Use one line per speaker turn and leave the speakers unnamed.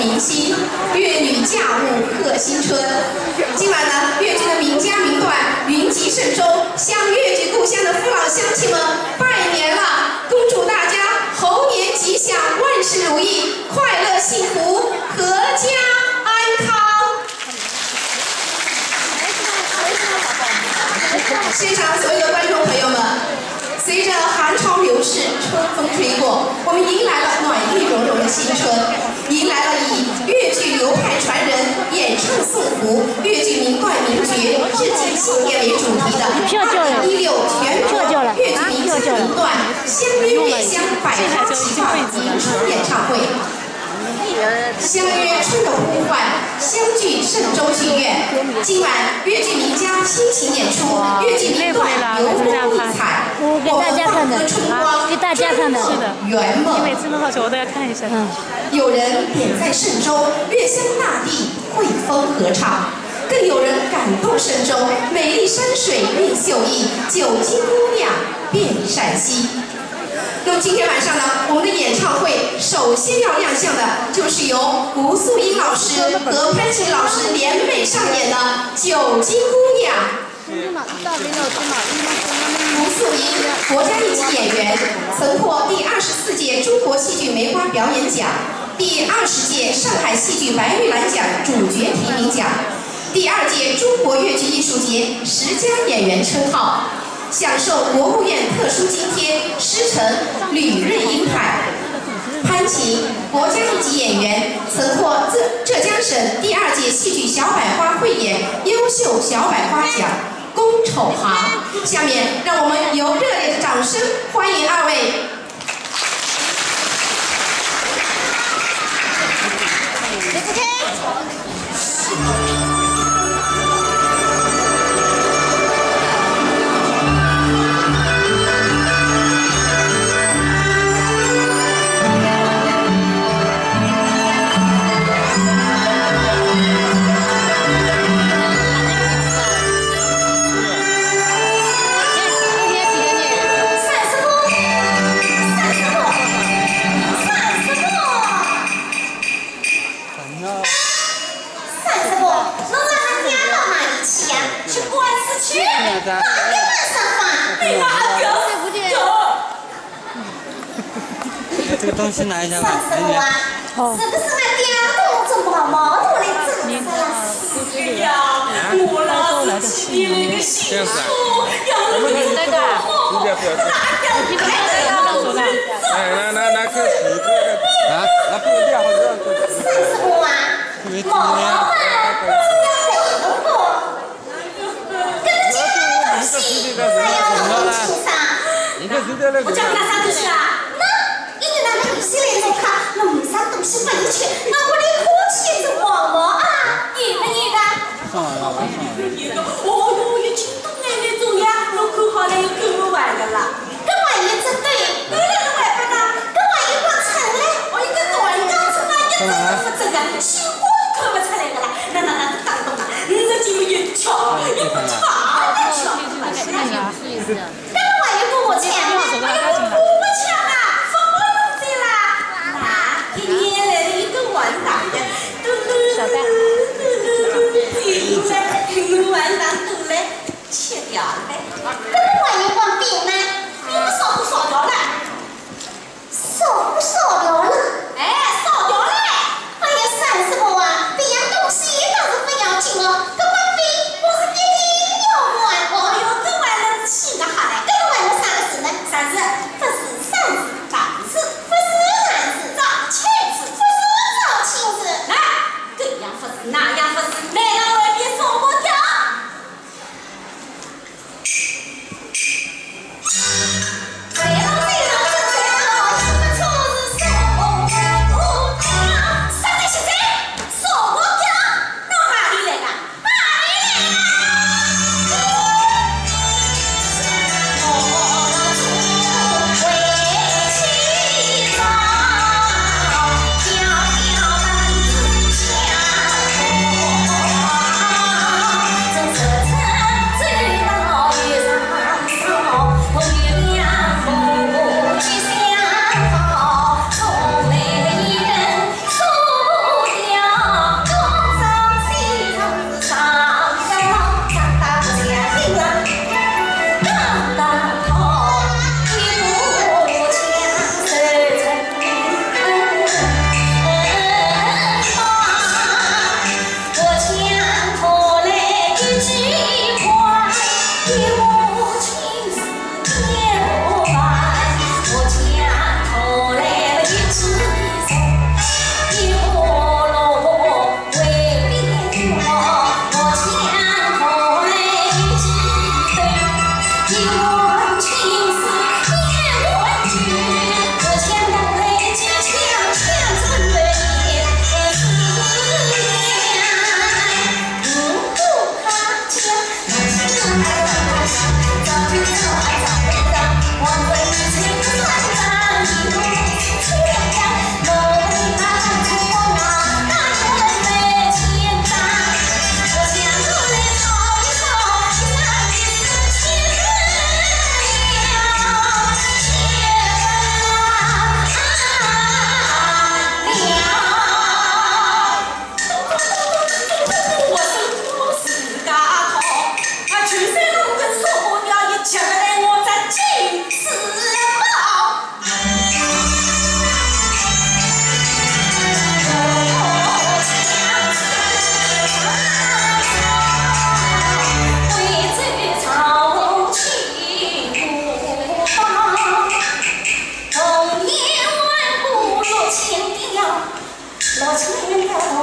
明星，粤女嫁舞贺新春。今晚呢，粤剧的名家名段云集盛中，向粤剧故乡的父老乡亲们拜年了，恭祝大家猴年吉祥，万事如意，快乐幸福，阖家安康。现场所有的观众朋友们，随着寒潮流逝，春风吹过，我们迎来了暖意融融的新春，迎来了以粤剧流派传人演唱送福、粤剧名段名角致敬新年为主题的2016全国粤剧名家名段相约月乡百花齐放迎春演唱会。相约春的呼唤，相聚嵊州剧院。今晚粤剧名家倾情演出，粤剧名段流光溢彩。
我给大家看的，给大家看的，
是的，圆梦。
你每次弄好球我都要看一下。
有人点在嵊州，月乡大地汇风合唱；更有人感动嵊州，美丽山水映秀艺，九金姑娘遍陕西。那么今天晚上呢，我们的演唱会首先要亮相的就是由吴素英老师和潘琴老师联袂上演的《九金姑娘》。吴素英，国家一级演员，曾获第24届中国戏剧梅花表演奖、第20届上海戏剧白玉兰奖主角提名奖、第2届中国粤剧艺术节10佳演员称号。享受国务院特殊津贴，师承旅润英派。潘琴，国家一级演员，曾获浙江省第2届戏剧小百花汇演优秀小百花奖。龚丑航，下面让我们用热烈的掌声欢迎2位。
这个东西拿一下吧。
哦。是不是俺爹都这么毛头的这么
哎呀，我老子起的那个新书，要是没得好，那
拿开始啊，那不一定好热。
三师傅啊，毛头重要得不过，跟着这东西还要弄清啥？我叫他啥东西啊？那一个男的有些人在看，那没啥东西不一去，那我的火气是旺了啊！你的。哦哟，一听到奶奶走呀，我口好了又跟完的啦。跟完一只对了外边呢，跟完一光成嘞，我一个短钢出来一个不这个，西瓜都看不出来的啦。那当懂了，这就一瞧，一不瞧，跟完一个我前面，我不抢啊，放我入嘴啦。那一年来了一个完蛋的，
小蛋。
晚上都来切掉嘞，跟我一光病呢，你们烧不烧掉了？烧不烧掉了？哎，烧掉了！哎呀，三师傅啊，这样东西倒是不要紧哦，跟我病我是一定要完哦。哎呦，跟完了气个哈嘞，跟老秦，因为你看我